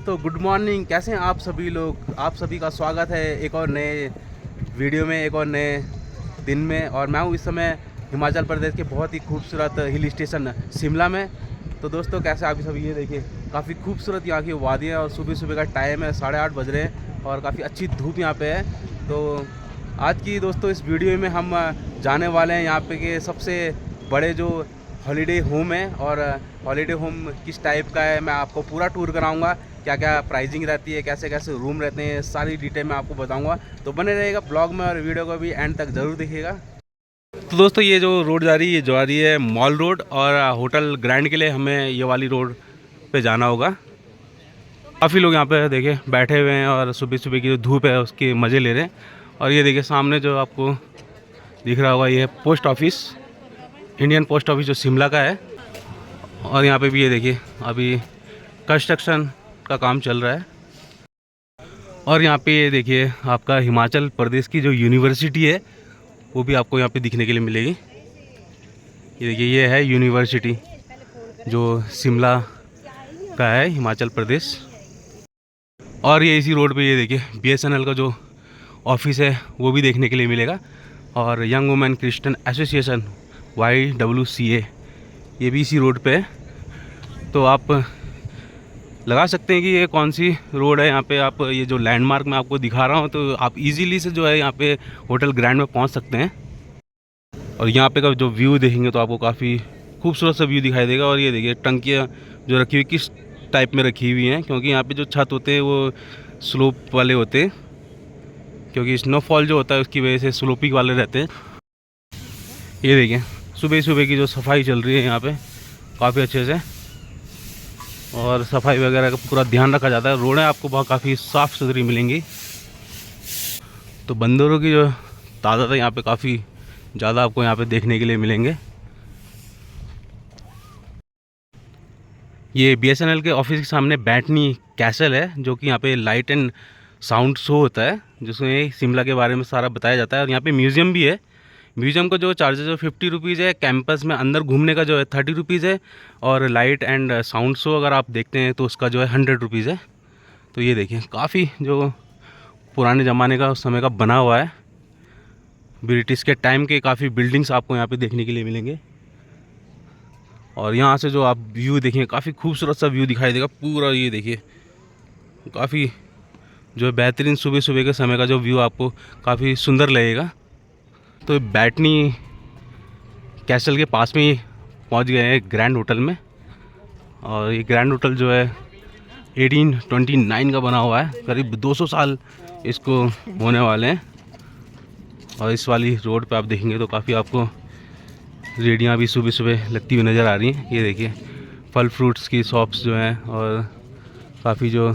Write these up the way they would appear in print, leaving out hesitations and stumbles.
दोस्तों, good morning. कैसे हैं आप सभी लोग? आप सभी का स्वागत है एक और नए वीडियो में, एक और नए दिन में। और मैं हूँ इस समय हिमाचल प्रदेश के बहुत ही खूबसूरत हिल स्टेशन शिमला में। तो दोस्तों, कैसे आप सभी, ये देखिए काफ़ी खूबसूरत यहाँ की वादियाँ, और सुबह सुबह का टाइम है, 8:30 बज रहे हैं और काफ़ी अच्छी धूप यहाँ पे है। तो आज की दोस्तों इस वीडियो में हम जाने वाले हैं यहाँ पे के सबसे बड़े जो हॉलीडे होम है, और हॉलीडे होम किस टाइप का है मैं आपको पूरा टूर कराऊंगा। क्या क्या प्राइसिंग रहती है, कैसे कैसे रूम रहते हैं, सारी डिटेल मैं आपको बताऊंगा। तो बने रहेगा ब्लॉग में और वीडियो को भी एंड तक ज़रूर देखिएगा। तो दोस्तों, ये जो रोड जा रही है मॉल रोड, और होटल ग्रैंड के लिए हमें ये वाली रोड पे जाना होगा। काफ़ी लोग यहाँ पे देखिए बैठे हुए हैं और सुबह सुबह की जो धूप है उसके मज़े ले रहे हैं। और ये देखिए सामने जो आपको दिख रहा होगा, ये है post office, Indian post office जो शिमला का है। और यहाँ पे भी ये देखिए अभी कंस्ट्रक्शन का काम चल रहा है। और यहाँ पे ये देखिए आपका हिमाचल प्रदेश की जो यूनिवर्सिटी है वो भी आपको यहाँ पे दिखने के लिए मिलेगी। ये देखिए, ये है यूनिवर्सिटी जो शिमला का है, हिमाचल प्रदेश। और ये इसी रोड पे ये देखिए BSNL का जो ऑफिस है वो भी देखने के लिए मिलेगा। और young women Christian association YWCA, ये भी इसी रोड पे है। तो आप लगा सकते हैं कि ये कौन सी रोड है। यहाँ पे आप ये जो लैंडमार्क मैं आपको दिखा रहा हूँ, तो आप इजीली से जो है यहाँ पे होटल ग्रैंड में पहुँच सकते हैं। और यहाँ पे का जो व्यू देखेंगे तो आपको काफ़ी खूबसूरत सा व्यू दिखाई देगा। और ये देखिए टंकियाँ जो रखी हुई किस टाइप में रखी हुई हैं, क्योंकि यहाँ पे जो छत होते हैं वो स्लोप वाले होते हैं, क्योंकि स्नोफॉल जो होता है उसकी वजह से स्लोपिंग वाले रहते हैं। ये देखिए सुबह सुबह की जो सफाई चल रही है यहाँ पे काफ़ी अच्छे से, और सफाई वगैरह का पूरा ध्यान रखा जाता है। रोडें आपको बहुत काफ़ी साफ़ सुथरी मिलेंगी। तो बंदरों की जो तादाद है यहाँ पे काफ़ी ज़्यादा आपको यहाँ पे देखने के लिए मिलेंगे। ये BSNL के ऑफिस के सामने बैटनी कैसल है, जो कि यहाँ पे लाइट एंड साउंड शो होता है, जिसमें शिमला के बारे में सारा बताया जाता है। और यहाँ पे म्यूज़ियम भी है। म्यूज़ियम का जो चार्जेस है 50 रुपीज़ है, कैंपस में अंदर घूमने का जो है 30 रुपीज़ है, और लाइट एंड साउंड शो अगर आप देखते हैं तो उसका जो है 100 रुपीज़ है। तो ये देखिए काफ़ी जो पुराने ज़माने का उस समय का बना हुआ है, ब्रिटिश के टाइम के काफ़ी बिल्डिंग्स आपको यहाँ पे देखने के लिए मिलेंगे। और यहाँ से जो आप व्यू देखेंगे काफ़ी खूबसूरत सा व्यू दिखाई देगा पूरा। ये देखिए काफ़ी जो है बेहतरीन सुबह सुबह के समय का जो व्यू आपको काफ़ी सुंदर लगेगा। तो बैटनी कैसल के पास में ही पहुँच गए हैं ग्रैंड होटल में। और ये ग्रैंड होटल जो है 1829 का बना हुआ है, करीब 200 साल इसको होने वाले हैं। और इस वाली रोड पे आप देखेंगे तो काफ़ी आपको रेडियाँ भी सुबह सुबह लगती हुई नज़र आ रही हैं। ये देखिए फल फ्रूट्स की शॉप्स जो हैं, और काफ़ी जो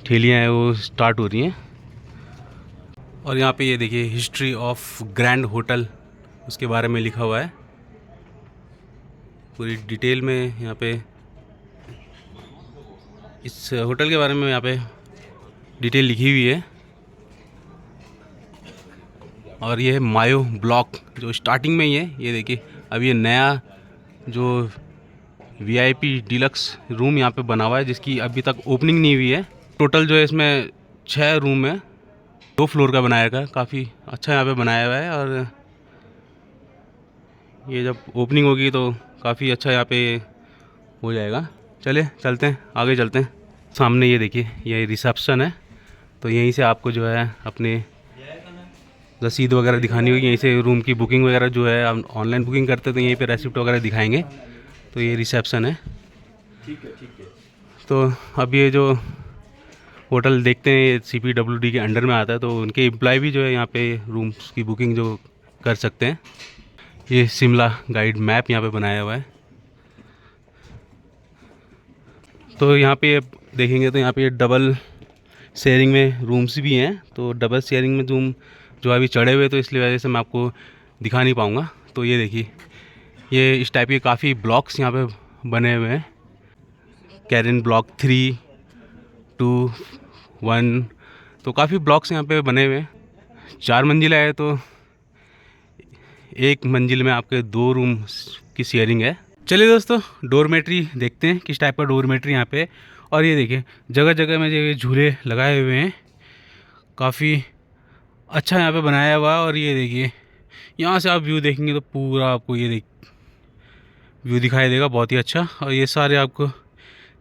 ठेलियाँ हैं वो स्टार्ट हो रही हैं। और यहाँ पे ये देखिए हिस्ट्री ऑफ ग्रैंड होटल, उसके बारे में लिखा हुआ है पूरी डिटेल में। यहाँ पे इस होटल के बारे में यहाँ पे डिटेल लिखी हुई है। और ये है मायो ब्लॉक जो स्टार्टिंग में ही है। ये देखिए अब ये नया जो VIP डिलक्स रूम यहाँ पे बना हुआ है, जिसकी अभी तक ओपनिंग नहीं हुई है। टोटल जो है इसमें 6 रूम है, 2 फ्लोर का बनाया गया, काफ़ी अच्छा यहाँ पे बनाया हुआ है। और ये जब ओपनिंग होगी तो काफ़ी अच्छा यहाँ पे हो जाएगा। चलिए चलते हैं, आगे चलते हैं। सामने ये देखिए ये रिसेप्शन है, तो यहीं से आपको जो है अपने रसीद वगैरह दिखानी होगी। यहीं से रूम की बुकिंग वगैरह जो है हम ऑनलाइन बुकिंग करते हैं तो यहीं पे रेसिप्ट वगैरह दिखाएंगे। तो ये रिसेप्शन है। ठीक है। तो अब ये जो होटल देखते हैं CPWD के अंडर में आता है, तो उनके एम्प्लॉय भी जो है यहाँ पे रूम्स की बुकिंग जो कर सकते हैं। ये शिमला गाइड मैप यहाँ पे बनाया हुआ है। तो यहाँ पे देखेंगे तो यहाँ पे डबल शेयरिंग में रूम्स भी हैं। तो डबल शेयरिंग में रूम जो अभी चढ़े हुए, तो इसलिए वजह से मैं आपको दिखा नहीं पाऊँगा। तो ये देखिए ये इस टाइप के काफ़ी ब्लॉक्स यहाँ पे बने हुए हैं। कैरन ब्लॉक 3, 2, 1, तो काफ़ी ब्लॉक्स यहाँ पे बने हुए हैं। 4 मंजिला है, तो एक मंजिल में आपके 2 रूम की शेयरिंग है। चलिए दोस्तों, डोरमेट्री देखते हैं किस टाइप का डोरमेट्री यहाँ पे। और ये देखिए जगह जगह में ये झूले लगाए हुए हैं, काफ़ी अच्छा यहाँ पे बनाया हुआ है। और ये देखिए यहाँ से आप व्यू देखेंगे तो पूरा आपको ये व्यू दिखाई देगा, बहुत ही अच्छा। और ये सारे आपको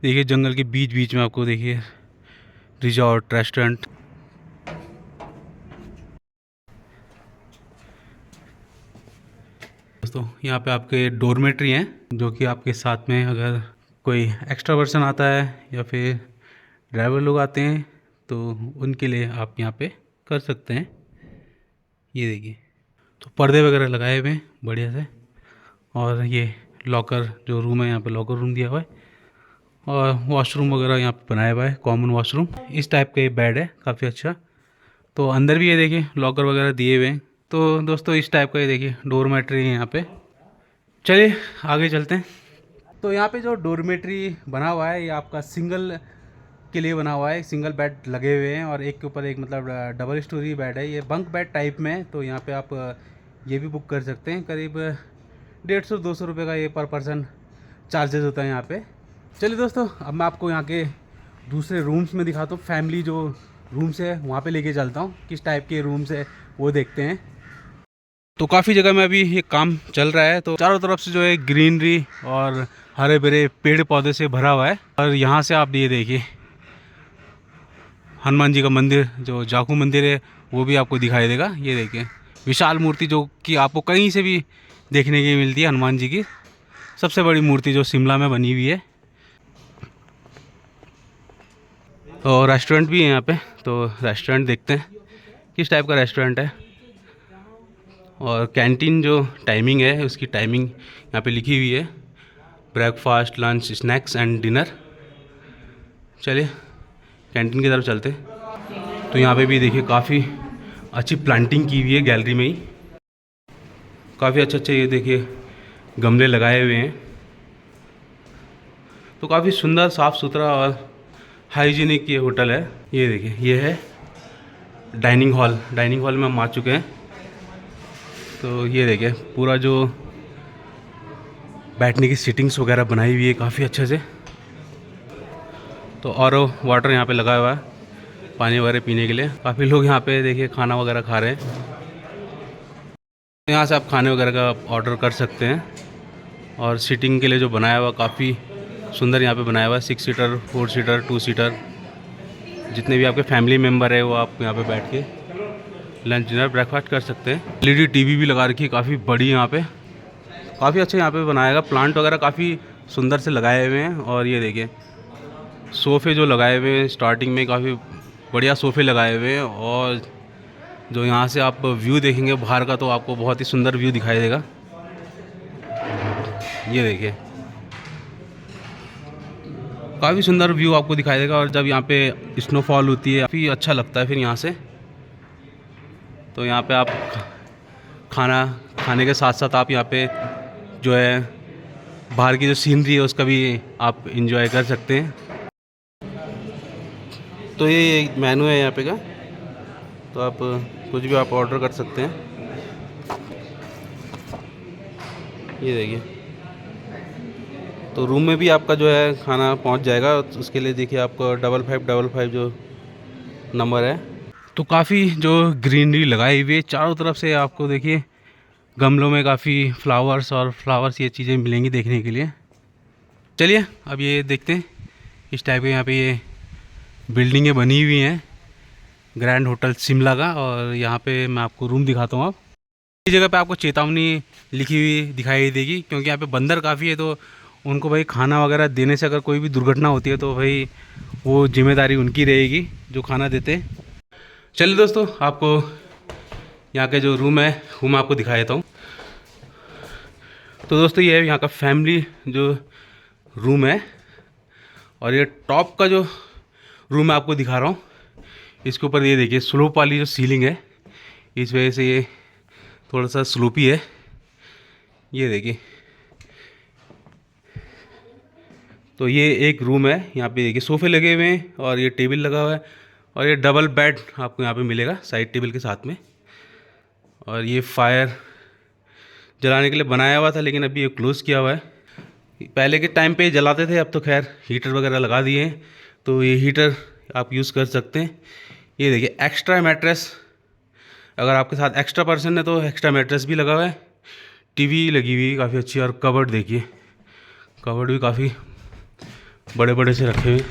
देखिए जंगल के बीच बीच में आपको देखिए रिजॉर्ट, रेस्टोरेंट। दोस्तों यहाँ पे आपके डॉर्मेट्री हैं, जो कि आपके साथ में अगर कोई एक्स्ट्रा पर्सन आता है या फिर ड्राइवर लोग आते हैं तो उनके लिए आप यहाँ पे कर सकते हैं। ये देखिए तो पर्दे वगैरह लगाए हुए हैं बढ़िया से। और ये लॉकर जो रूम है, यहाँ पे लॉकर रूम दिया हुआ है और वॉशरूम वगैरह यहाँ पे बनाया हुआ है, कॉमन वॉशरूम। इस टाइप का ये बेड है, काफ़ी अच्छा। तो अंदर भी ये देखिए लॉकर वगैरह दिए हुए हैं। तो दोस्तों इस टाइप का ये देखिए डोरमेट्री है यहाँ पे। चलिए आगे चलते हैं। तो यहाँ पे जो डोरमेट्री बना हुआ है ये आपका सिंगल के लिए बना हुआ है, सिंगल बेड लगे हुए हैं और एक के ऊपर एक, मतलब डबल स्टोरी बेड है। ये बंक बेड टाइप में है, तो यहाँ पे आप ये भी बुक कर सकते हैं। करीब 150-200 रुपये का ये पर पर्सन चार्जेस होता है यहाँ पे। चलिए दोस्तों अब मैं आपको यहाँ के दूसरे रूम्स में दिखाता हूँ। फैमिली जो रूम्स है वहाँ पे लेके चलता हूँ, किस टाइप के रूम्स है वो देखते हैं। तो काफ़ी जगह में अभी ये काम चल रहा है, तो चारों तरफ से जो है ग्रीनरी और हरे भरे पेड़ पौधे से भरा हुआ है। और यहाँ से आप ये देखिए हनुमान जी का मंदिर, जो जाखू मंदिर है, वो भी आपको दिखाई देगा। ये देखिए विशाल मूर्ति जो कि आपको कहीं से भी देखने की मिलती है, हनुमान जी की सबसे बड़ी मूर्ति जो शिमला में बनी हुई है। और रेस्टोरेंट भी है यहाँ पे, तो रेस्टोरेंट देखते हैं किस टाइप का रेस्टोरेंट है। और कैंटीन जो टाइमिंग है उसकी टाइमिंग यहाँ पे लिखी हुई है, breakfast, lunch, snacks and dinner. चलिए कैंटीन की तरफ चलते। तो यहाँ पे भी देखिए काफ़ी अच्छी प्लांटिंग की हुई है गैलरी में ही, काफ़ी अच्छे ये देखिए गमले लगाए हुए हैं। तो काफ़ी सुंदर, साफ़ सुथरा और हाइजीनिक ये होटल है। ये देखिए ये है डाइनिंग हॉल। डाइनिंग हॉल में हम आ चुके हैं। तो ये देखिए पूरा जो बैठने की सीटिंग्स वगैरह बनाई हुई है काफ़ी अच्छे से। तो और वाटर यहाँ पे लगा हुआ है पानी वगैरह पीने के लिए। काफ़ी लोग यहाँ पे देखिए खाना वगैरह खा रहे हैं। यहाँ से आप खाने वगैरह का ऑर्डर कर सकते हैं। और सीटिंग के लिए जो बनाया हुआ काफ़ी सुंदर यहाँ पे बनाया हुआ है, 6 सीटर, 4 सीटर, 2 सीटर, जितने भी आपके फैमिली मेम्बर है वो आप यहाँ पे बैठ के लंच, डिनर, ब्रेकफास्ट कर सकते हैं। एलईडी टीवी भी लगा रखी है काफ़ी बड़ी यहाँ पे, काफ़ी अच्छा यहाँ पे बनाएगा। प्लांट वगैरह काफ़ी सुंदर से लगाए हुए हैं। और ये देखिए सोफ़े जो लगाए हुए हैं स्टार्टिंग में, काफ़ी बढ़िया सोफ़े लगाए हुए हैं। और जो यहाँ से आप व्यू देखेंगे बाहर का, तो आपको बहुत ही सुंदर व्यू दिखाई देगा। ये देखिए काफ़ी सुंदर व्यू आपको दिखाई देगा। और जब यहाँ पे स्नोफॉल होती है काफ़ी अच्छा लगता है फिर यहाँ से। तो यहाँ पे आप खाना खाने के साथ साथ आप यहाँ पे जो है बाहर की जो सीनरी है उसका भी आप इंजॉय कर सकते हैं। तो ये मेनू है यहाँ पे का, तो आप कुछ भी आप ऑर्डर कर सकते हैं। ये देखिए तो रूम में भी आपका जो है खाना पहुँच जाएगा। उसके लिए देखिए आपको 5555 जो नंबर है। तो काफ़ी जो ग्रीनरी लगाई हुई है चारों तरफ से, आपको देखिए गमलों में काफ़ी फ्लावर्स ये चीज़ें मिलेंगी देखने के लिए। चलिए अब ये देखते हैं इस टाइप के यहाँ पे ये बिल्डिंगें बनी हुई हैं ग्रैंड होटल शिमला का। और यहाँ पे मैं आपको रूम दिखाता हूँ। अब इस जगह पे आपको चेतावनी लिखी हुई दिखाई देगी, क्योंकि यहाँ पे बंदर काफ़ी है। तो उनको भाई खाना वगैरह देने से अगर कोई भी दुर्घटना होती है तो भाई वो जिम्मेदारी उनकी रहेगी जो खाना देते हैं। चलिए दोस्तों आपको यहाँ के जो रूम है वो मैं आपको दिखा देता हूँ। तो दोस्तों ये है यहाँ का फैमिली जो रूम है। और ये टॉप का जो रूम मैं आपको दिखा रहा हूँ, इसके ऊपर ये देखिए स्लोप वाली जो सीलिंग है, इस वजह से ये थोड़ा सा स्लोपी है। ये देखिए तो ये एक रूम है। यहाँ पे देखिए सोफ़े लगे हुए हैं और ये टेबल लगा हुआ है। और ये डबल बेड आपको यहाँ पे मिलेगा साइड टेबल के साथ में। और ये फायर जलाने के लिए बनाया हुआ था, लेकिन अभी ये क्लोज़ किया हुआ है। पहले के टाइम पे जलाते थे, अब तो खैर हीटर वगैरह लगा दिए हैं, तो ये हीटर आप यूज़ कर सकते हैं। ये देखिए एक्स्ट्रा मैट्रेस, अगर आपके साथ एक्स्ट्रा पर्सन है तो एक्स्ट्रा मैट्रेस भी लगा हुआ है। टीवी लगी हुई काफ़ी अच्छी, और कबर्ड देखिए, कबर्ड भी काफ़ी बड़े बड़े से रखे हुए।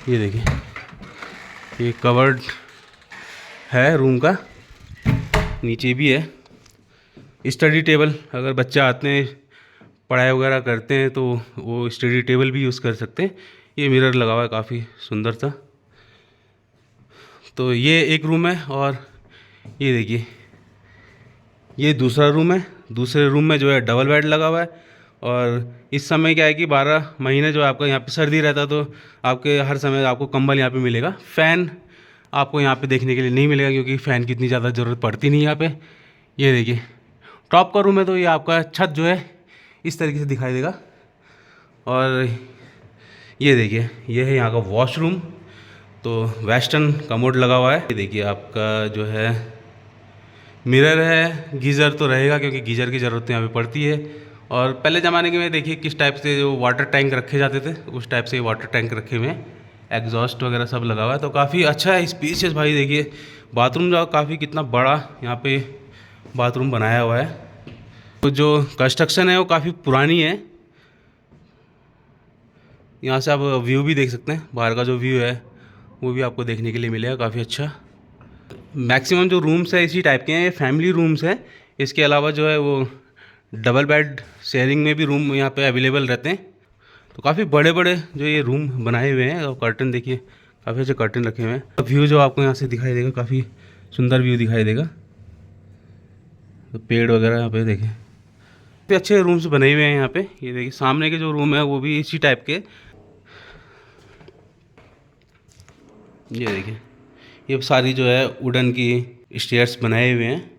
ये देखिए ये कबर्ड है रूम का, नीचे भी है। स्टडी टेबल, अगर बच्चे आते हैं पढ़ाई वगैरह करते हैं तो वो स्टडी टेबल भी यूज़ कर सकते हैं। ये मिरर लगा हुआ है काफ़ी सुंदर सा। तो ये एक रूम है, और ये देखिए ये दूसरा रूम है। दूसरे रूम में जो है डबल बेड लगा हुआ है। और इस समय क्या है कि 12 महीने जो आपका यहाँ पे सर्दी रहता, तो आपके हर समय आपको कंबल यहाँ पे मिलेगा। फ़ैन आपको यहाँ पे देखने के लिए नहीं मिलेगा, क्योंकि फ़ैन की इतनी ज़्यादा ज़रूरत पड़ती नहीं यहाँ पे। ये देखिए टॉप का रूम है, तो ये आपका छत जो है इस तरीके से दिखाई देगा। और ये देखिए ये है यहाँ का वॉशरूम, तो वेस्टर्न कमोड लगा हुआ है। ये देखिए आपका जो है मिरर है। गीज़र तो रहेगा, क्योंकि गीज़र की ज़रूरत यहाँ पे पड़ती है। और पहले ज़माने के में देखिए किस टाइप से जो वाटर टैंक रखे जाते थे, उस टाइप से वाटर टैंक रखे हुए हैं। एग्जॉस्ट वगैरह सब लगा हुआ है, तो काफ़ी अच्छा है स्पेशियस। भाई देखिए बाथरूम जो काफ़ी कितना बड़ा यहाँ पे बाथरूम बनाया हुआ है। तो जो कंस्ट्रक्शन है वो काफ़ी पुरानी है। यहाँ से आप व्यू भी देख सकते हैं, बाहर का जो व्यू है वो भी आपको देखने के लिए मिलेगा, काफ़ी अच्छा। मैक्सिमम जो रूम्स है इसी टाइप के हैं, फैमिली रूम्स हैं। इसके अलावा जो है वो डबल बेड शेयरिंग में भी रूम यहाँ पे अवेलेबल रहते हैं। तो काफ़ी बड़े बड़े जो ये रूम बनाए हुए हैं। और कर्टन देखिए, काफ़ी अच्छे कर्टन रखे हुए हैं। व्यू जो आपको यहाँ से दिखाई देगा, काफ़ी सुंदर व्यू दिखाई देगा। तो पेड़ वगैरह यहाँ पे देखें, काफ़ी अच्छे रूम्स बने हुए हैं यहाँ पे। ये देखिए सामने के जो रूम है वो भी इसी टाइप के। ये देखिए ये सारी जो है वुडन की स्टेयर्स बनाए हुए हैं।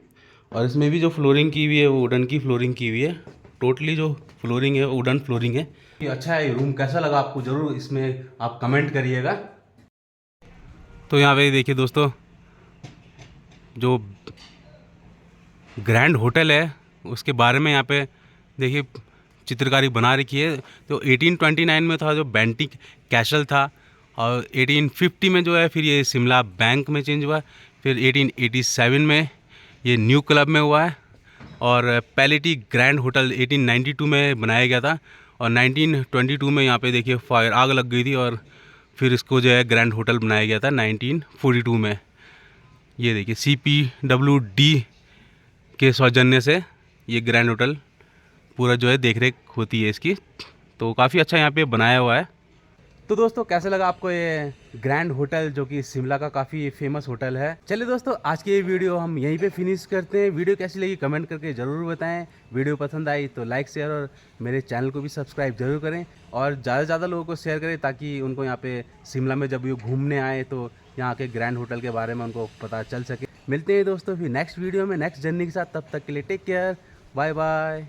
और इसमें भी जो फ्लोरिंग की हुई है वो वुडन की फ्लोरिंग की हुई है। टोटली जो फ्लोरिंग है वुडन फ्लोरिंग है। ये अच्छा है। ये रूम कैसा लगा आपको ज़रूर इसमें आप कमेंट करिएगा। तो यहाँ पे देखिए दोस्तों, जो ग्रैंड होटल है उसके बारे में यहाँ पे देखिए चित्रकारी बना रखी है। तो 1829 में था जो बेंटिक कैसल था, और 1850 में जो है फिर ये शिमला बैंक में चेंज हुआ। फिर 1887 में ये न्यू क्लब में हुआ है। और पैलेटी ग्रैंड होटल 1892 में बनाया गया था। और 1922 में यहाँ पे देखिए फायर आग लग गई थी, और फिर इसको जो है ग्रैंड होटल बनाया गया था 1942 में। ये देखिए CPWD के सौजन्य से ये ग्रैंड होटल पूरा जो है देख रेख होती है इसकी। तो काफ़ी अच्छा यहाँ पे बनाया हुआ है। तो दोस्तों कैसा लगा आपको ये ग्रैंड होटल, जो कि शिमला का काफ़ी फेमस होटल है। चलिए दोस्तों आज की ये वीडियो हम यहीं पे फिनिश करते हैं। वीडियो कैसी लगी कमेंट करके ज़रूर बताएं। वीडियो पसंद आई तो लाइक शेयर और मेरे चैनल को भी सब्सक्राइब जरूर करें। और ज़्यादा से ज़्यादा लोगों को शेयर करें, ताकि उनको यहाँ पे शिमला में जब ये घूमने आए तो यहाँ के ग्रैंड होटल के बारे में उनको पता चल सके। मिलते हैं दोस्तों फिर नेक्स्ट वीडियो में नेक्स्ट जर्नी के साथ। तब तक के लिए टेक केयर, बाय बाय।